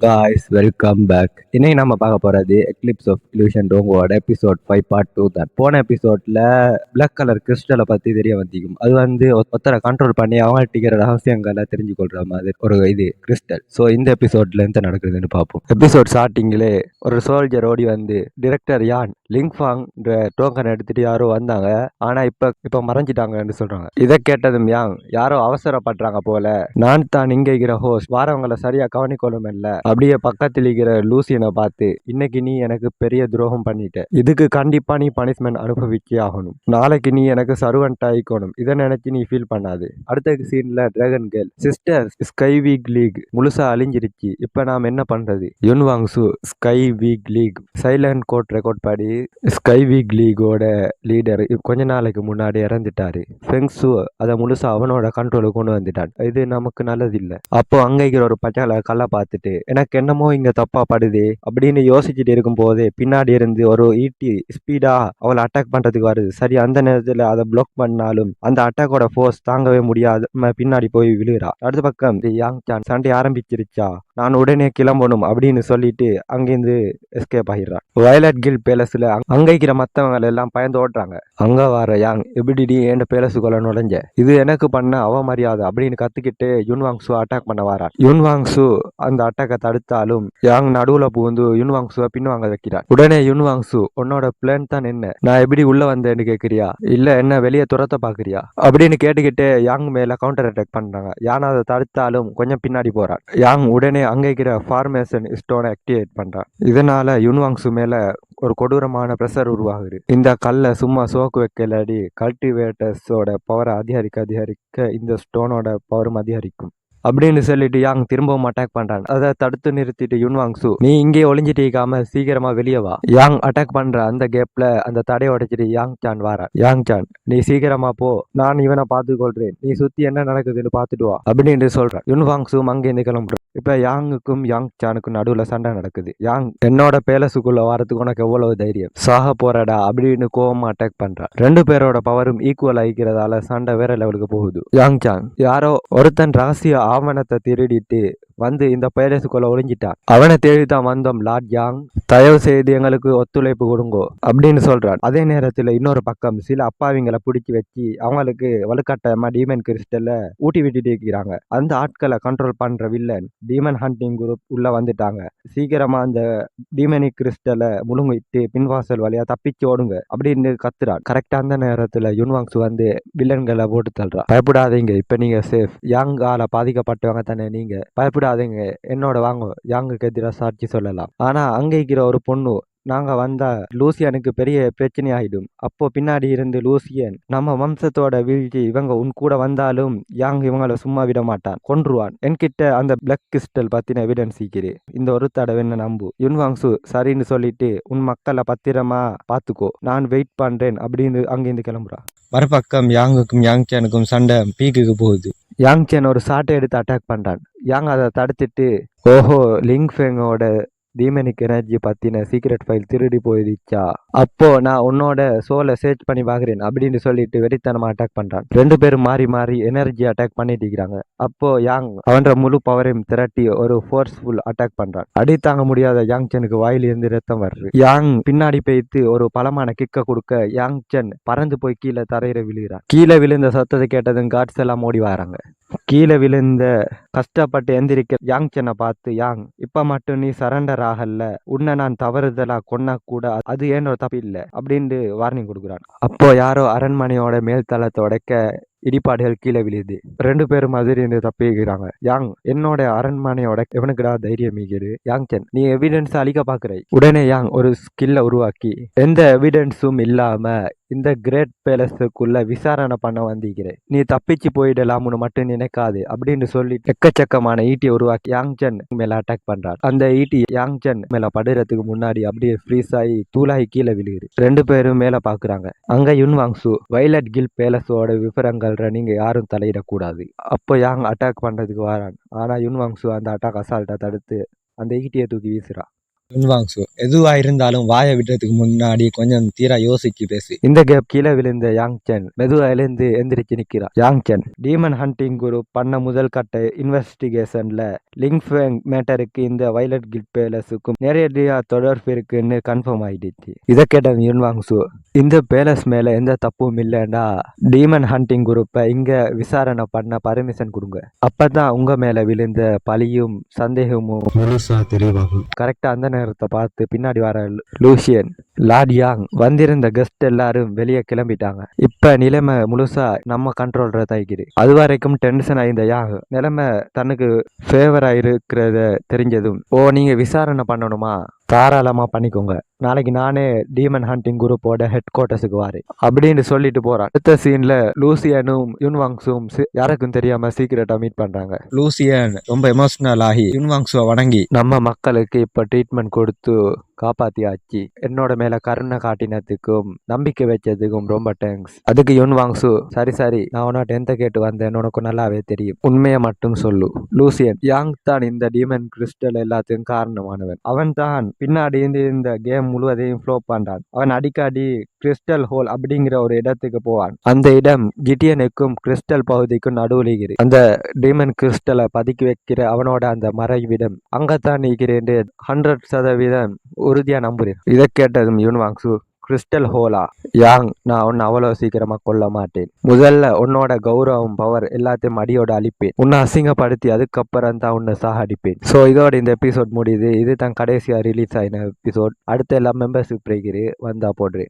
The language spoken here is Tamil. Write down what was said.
Guys welcome back. இன்னைக்கு நம்ம பார்க்க போறது எக்லிப்ஸ் ஆஃப் இல்யூஷன் டோங்கோட எபிசோட் 5 பார்ட் 2 தான். போன எபிசோட்ல பிளாக் கலர் கிறிஸ்டலை பத்தி தெரிய வந்திருக்கும். அது ஒருத்தரை கண்ட்ரோல் பண்ணி அவங்கள்ட்ட இருக்கிற ரகசியங்களை தெரிஞ்சு கொள்ற மாதிரி ஒரு இது கிறிஸ்டல். ஸோ இந்த எபிசோட்ல என்ன நடக்குதுன்னு பார்ப்போம். எபிசோட் ஸ்டார்டிங்லே ஒரு சோல்ஜர் ஓடி வந்து டிரெக்டர் யான் லிங்ஃபாங் டோக்கன் எடுத்துட்டு யாரோ வந்தாங்க. ஆனா இப்ப மறைஞ்சிட்டாங்கன்னு சொல்றாங்க. இதை கேட்டதும் யாரோ அவசரப்படுறாங்க போல. நான் தான் இங்க இருக்கிற ஹோஸ்ட் வாரவங்களை சரியா கவனிக்கணும் இல்ல. அப்படியே பக்கத்தில் இருக்கிற லூசியனை பார்த்து, இன்னைக்கு நீ எனக்கு பெரிய துரோகம் பண்ணிட்ட, இதுக்கு கண்டிப்பா நீ பனிஷ்மெண்ட் அனுபவிச்சே ஆகணும். நாளைக்கு நீ எனக்கு சர்வெண்ட் ஆயிக்கணும். இதை நினைச்சு நீ ஃபீல் பண்ணாது. அடுத்த சீன்ல dragon girl sister sky week league முழுசா அழிஞ்சிருச்சு. இப்ப நாம் என்ன பண்றது? யுன்வாங் சு sky week league silent code record படி ஸ்கை வீக் லீகோட லீடர் கொஞ்ச நாளைக்கு முன்னாடி இறந்துட்டாரு. ஃபெங்சு அதை முழுசா அவனோட கண்ட்ரோலுக்கு கொண்டு வந்துட்டான். இது நமக்கு நல்லது இல்ல. அப்போ அங்க இருக்கிற ஒரு பச்சால கல்லை பார்த்துட்டு, எனக்கு என்னமோ இங்க தப்பா படுது அப்படின்னு யோசிச்சுட்டு இருக்கும் போதே பின்னாடி இருந்து ஒரு ஈட்டி ஸ்பீடா அவளை அட்டாக் பண்றதுக்கு வருது. சரி, அந்த நேரத்துல அதை பிளாக் பண்ணாலும் அந்த அட்டாக்கோட ஃபோர்ஸ் தாங்கவே முடியாது. பின்னாடி போய் விழுகிறா. அடுத்த பக்கம் யாங் சான் சண்டை ஆரம்பிச்சிருச்சா, நான் உடனே கிளம்பணும் அப்படின்னு சொல்லிட்டு அங்கிருந்து எஸ்கேப் ஆகிடுறான். வயலட் கில் பேலஸ்ல அங்க இருக்கிற மத்தவங்க எல்லாம் பயந்து ஓடுறாங்க. அங்க வர யாங், எப்படி என் பேலஸுக்குள்ள நுழைஞ்ச, இது எனக்கு பண்ண அவமரியாதை அப்படின்னு கத்துக்கிட்டு யுன்வாங் சு அட்டாக் பண்ண வரான். யுன்வாங் சு அந்த அட்டாக்கை தடுத்தாலும் யாங் நடுவுல புகுந்து யுன்வாங் சுவை பின்வாங்க வைக்கிறார். உடனே யுன்வாங் சு, உன்னோட பிளான் தான் என்ன? நான் எப்படி உள்ள வந்தேன்னு கேக்குறியா, இல்ல என்ன வெளியே துரத்த பாக்குறியா அப்படின்னு கேட்டுக்கிட்டு யாங் மேல கவுண்டர் அட்டாக் பண்றாங்க. யான் அதை தடுத்தாலும் கொஞ்சம் பின்னாடி போறான். யாங் உடனே அங்க இருக்கிற ஃபார்மேஷன் ஸ்டோனை ஆக்டிவேட் பண்றான். இதனால யுன்வாங் சு மேல ஒரு கொடூரமான பிரஷர் உருவாகுது. இந்த கல்லை சும்மா சோக்கு வைக்கலடி, கல்டிவேட்டர்ஸோட பவரை அதிகரிக்க இந்த ஸ்டோனோட பவரும் அதிகரிக்கும் அப்படின்னு சொல்லிட்டு யாங் திரும்பவும் அட்டாக் பண்றான். அதை தடுத்து நிறுத்திட்டு யுன்வாங் சு, நீ இங்கே ஒளிஞ்சிட்டிருக்காம சீக்கிரமா வெளியே வா. யாங் அட்டாக் பண்ற அந்த கேப்ல அந்த தடையை உடைச்சிட்டு யாங் சான் வாரான். யாங் சான், நீ சீக்கிரமா போ, நான் இவனை பார்த்து கொள்றேன், நீ சுத்தி என்ன நடக்குதுன்னு பார்த்துட்டு வா அப்படின்னு சொல்றான். யுன்வாங் சு அங்கேருந்து கிளம்புறான். இப்ப யாங்குக்கும் யாங் சானுக்கும் நடுவுல சண்டை நடக்குது. யாங், என்னோட பேலஸுக்குள்ள வாரத்துக்கு உனக்கு எவ்வளவு தைரியம், சாக போறடா அப்படின்னு கோவமா அட்டாக் பண்றான். ரெண்டு பேரோட பவரும் ஈக்குவல் ஆகிக்கிறதால சண்டை வேற லெவலுக்கு போகுது. யாங் சான், யாரோ ஒருத்தன் ரகசிய ஆவணத்தை திருடிட்டு வந்து இந்த பேலஸுக்குள்ள ஒளிஞ்சிட்டான். அவனை தேடித்தான் வந்தோம் லார்ட் யாங், தயவு செய்து எங்களுக்கு ஒத்துழைப்பு கொடுங்கோ அப்படின்னு சொல்றான். அதே நேரத்துல இன்னொரு பக்கம் சில அப்பாவிங்களை பிடிச்சி வச்சு அவங்களுக்கு வலுக்கட்டாயமா டீமன் கிறிஸ்டல்ல ஊட்டி விட்டுட்டு இருக்கிறாங்க. அந்த ஆட்களை கண்ட்ரோல் பண்ற வில்லன் டீமன் ஹண்டிங் குரூப் உள்ள வந்துட்டாங்க. சீக்கிரமா அந்த டீமனிக் கிறிஸ்டலை முழுங்கிட்டு பின்வாசல் வழியா தப்பிச்சு ஓடுங்க அப்படின்னு கத்துறான். கரெக்டா அந்த நேரத்துல யுன்வாங்ஸ் வந்து வில்லன்களை போட்டு தள்ளுறான். பயப்படாதீங்க, இப்ப நீங்க சேஃப். யாங்கால பாதிக்கப்பட்டவங்க தானே நீங்க, பயப்படாதீங்க, என்னோட வாங்க, யாங்குக்கு எதிராக சாட்சி சொல்லலாம். ஆனா அங்க இருக்கிற ஒரு பொண்ணு, நாங்க வந்தா லூசியனுக்கு பெரிய பிரச்சனை ஆயிடும். அப்போ பின்னாடி இருந்து லூசியன், நம்ம வம்சத்தோட வீழ்ச்சி, இவங்க உன் கூட வந்தாலும் யாங் இவங்களை சும்மா விட மாட்டான், கொன்றுவான். என்கிட்ட அந்த பிளாக் கிறிஸ்டல் பத்தின எவிடன்ஸ் இருக்கிறேன், இந்த ஒரு தடவை என்ன நம்பு. யுன்வாங்சு சரின்னு சொல்லிட்டு உன் மக்களை பத்திரமா பாத்துக்கோ, நான் வெயிட் பண்றேன் அப்படின்னு அங்கிருந்து கிளம்புறான். மறுபக்கம் யாங்குக்கும் யாங் சானுக்கும் சண்டை பீக்குக்கு போகுது. யாங் சான் ஒரு சாட்டை எடுத்து அட்டாக் பண்றான். யாங் அதை தடுத்துட்டு, ஓஹோ, லிங் ஃபெங்கோட டீமனிக் எனர்ஜி பத்தின சீக்ரெட் ஃபைல் திருடி போயிருச்சா, அப்போ நான் உன்னோட சோலை சர்ச் பண்ணி பாக்குறேன் அப்படின்னு சொல்லிட்டு வெறித்தனமா அட்டாக் பண்றான். ரெண்டு பேரும் மாறி மாறி எனர்ஜி அட்டாக் பண்ணிட்டு இருக்கிறாங்க. அப்போ யாங் அவன்ற முழு பவரையும் திரட்டி ஒரு ஃபோர்ஸ்ஃபுல் அட்டாக் பண்றான். அடி தாங்க முடியாத யாங் சனுக்கு வாயில இருந்து ரத்தம் வருது. யாங் பின்னாடி போய்த்து ஒரு பலமான கிக்க கொடுக்க யாங் சன் பறந்து போய் கீழே தரையிற விழுகிறான். கீழே விழுந்த சத்தத்தை கேட்டதும் காட்ஸ் எல்லாம் ஓடி வராங்க. கீழே விழுந்த கஷ்டப்பட்டு எந்திரிக்க யாங் சனை பார்த்து, யாங், இப்ப மட்டும் நீ சரண்டர் ஆகல, உன்னை நான் தவறுதலா கொன்னா கூட அது ஏனோ தப்பு இல்லை அப்படின்னு வார்னிங் கொடுக்குறான். அப்போ யாரோ அரண்மனையோட மேல் தளத்தை உடைக்க இடிபாடுகள் கீழே விழுது. ரெண்டு பேரும் அதிர்ந்து தப்பிக்கிறாங்க. யாங், என்னோட அரண்மனையோட எவனுக்குடா தைரியம் மீகிறது? யாங் சன், நீ எவிடன்ஸ் அழிக்க பாக்குற. உடனே யாங் ஒரு ஸ்கில்ல உருவாக்கி, எந்த எவிடன்ஸும் இல்லாம இந்த கிரேட் பேலஸுக்குள்ள விசாரணை பண்ண வந்திருக்கிறேன், நீ தப்பிச்சு போயிடலாம்னு மட்டும் நினைக்காது அப்படின்னு சொல்லி எக்கச்சக்கமான ஈட்டியை உருவாக்கி யாங் சன் மேல அட்டாக் பண்றான். அந்த ஈட்டி யாங் சன் மேல படுறதுக்கு முன்னாடி அப்படியே ஃப்ரீஸ் ஆகி தூளாகி கீழே விழுகுது. ரெண்டு பேரும் மேல பாக்குறாங்க. அங்க யுன்வாங் சு, வயலட் கில் பேலஸோட விவரங்கள் நீங்க யாரும் தலையிடக்கூடாது. அப்போ யாங் அட்டாக் பண்றதுக்கு வரான். ஆனா யுன்வாங் சு அந்த அட்டாக் அசால்ட்டா தடுத்து அந்த ஈட்டியை தூக்கி வீசுறான். யுன்வாங்சு எதுவா இருந்தாலும் வாயை விடுறதுக்கு முன்னாடி கொஞ்சம் தீரா யோசிச்சு பேசு. இந்த கேப் கீழே விழுந்த யாங் சென் மெதுவா எழுந்து எந்திரிச்சு நிக்கிறான். யாங் சென் டீமன் ஹண்டிங் குரூப் பண்ண முதல் கட்ட இன்வெஸ்டிகேஷன்ல லிங் ஃபேங் மேட்டருக்கு இந்த வயலட் கில்ட் பேலஸுக்கும் நேரடியா தொடர்பு இருக்குன்னு கன்ஃபார்ம் ஆயிடுச்சு. இதை கேட்ட யுன்வாங்சு இந்த பேலஸ் மேல எந்த தப்பும் இல்லைன்னா டீமன் ஹண்டிங் குரூப்பை இங்க விசாரணை பண்ண பர்மிஷன் கொடுங்க. அப்பதான் உங்க மேல விழுந்த பழியும் சந்தேகமும் முழுசா தெளிவாகும். கரெக்டா அந்த நேரத்தை பார்த்து பின்னாடி வர லூசியன் லார்ட் யாங் வந்திருந்த கெஸ்ட் எல்லாரும் வெளியே கிளம்பிட்டாங்க. இப்ப நிலைமை முழுசா நம்ம கண்ட்ரோல்ற தைக்குது. அது வரைக்கும் டென்ஷன் ஆயிருந்த யாங் நிலைமை தனக்கு ஃபேவரா இருக்கிறத தெரிஞ்சதும் நீங்க விசாரணை பண்ணணுமா தாராளமா பண்ணிக்கோங்க, நாளைக்கு நானே டீமன் ஹண்டிங் குரூப்போட ஹெட் குவார்டர்ஸுக்கு வாரேன் அப்படின்னு சொல்லிட்டு போறான். அடுத்த சீன்ல லூசியனும் யுன்வாங்ஸும் யாருக்கும் தெரியாம சீக்கிரட்டா மீட் பண்றாங்க. லூசியன் ரொம்ப எமோஷனல் ஆகி யுன்வாங்ஸுவை வணங்கி நம்ம மக்களுக்கு இப்ப ட்ரீட்மெண்ட் கொடுத்து காப்பாத்தியாச்சு, என்னோட மேல கருணை காட்டினதுக்கும் நம்பிக்கை வச்சதுக்கும் ரொம்ப தேங்க்ஸ். அதுக்கு யுன்வாங்சு சரி நான் உன்னோட எந்த கேட்டு வந்தேன் உனக்கு நல்லாவே தெரியும், உண்மையை மட்டும் சொல்லு. லூசியன் யாங் தான் இந்த டீமன் கிறிஸ்டல் எல்லாத்துக்கும் காரணமானவன். அவன் தான் பின்னாடி இந்த கேம் முழுவதையும் ஃப்ளோ பண்றான். அவன் அடிக்கடி கிறிஸ்டல் ஹோல் அப்படிங்கிற ஒரு இடத்துக்கு போவான். அந்த இடம் கிட்டியனுக்கும் கிறிஸ்டல் பகுதிக்கும் நடுவுலிகிறது. அந்த டீமன் கிறிஸ்டலை பதுக்கி வைக்கிற அவனோட அந்த மறைவிடம் அங்கத்தான் நீக்கிறேன் 100% உறுதியா நம்புறேன். இதை கேட்டதும் யுன்வாங்சு கிறிஸ்டல் ஹோலா யாங், நான் உன்னை அவ்வளவு சீக்கிரமா கொல்ல மாட்டேன். முதல்ல உன்னோட கௌரவம் பவர் எல்லாத்தையும் அடியோட அழிப்பேன். உன்னை அசிங்கப்படுத்தி அதுக்கப்புறம் தான் உன்னை சாகடிப்பேன். ஸோ இதோட இந்த எபிசோட் முடியுது. இது தான் கடைசியா ரிலீஸ் ஆயின எபிசோட். அடுத்த எல்லா மெம்பர்ஷிப் வந்தா போடுறேன்.